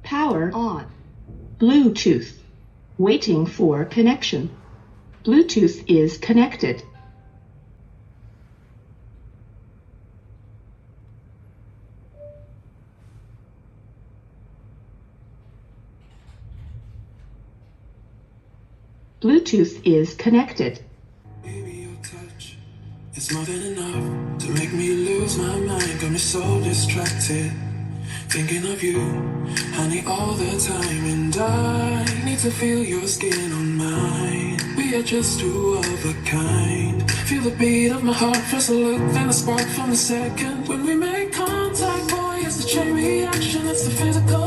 Power on. Bluetooth. Waiting for connection. Bluetooth is connected. Bluetooth is connected. Baby, your touch is more than enough to make me lose my mind. Got me so distracted, thinking of you, honey, all the time. And I need to feel your skin on mine. We are just two of a kind. Feel the beat of my heart, first a look, then a spark from the second. When we make contact, boy, it's the chain reaction, it's the physical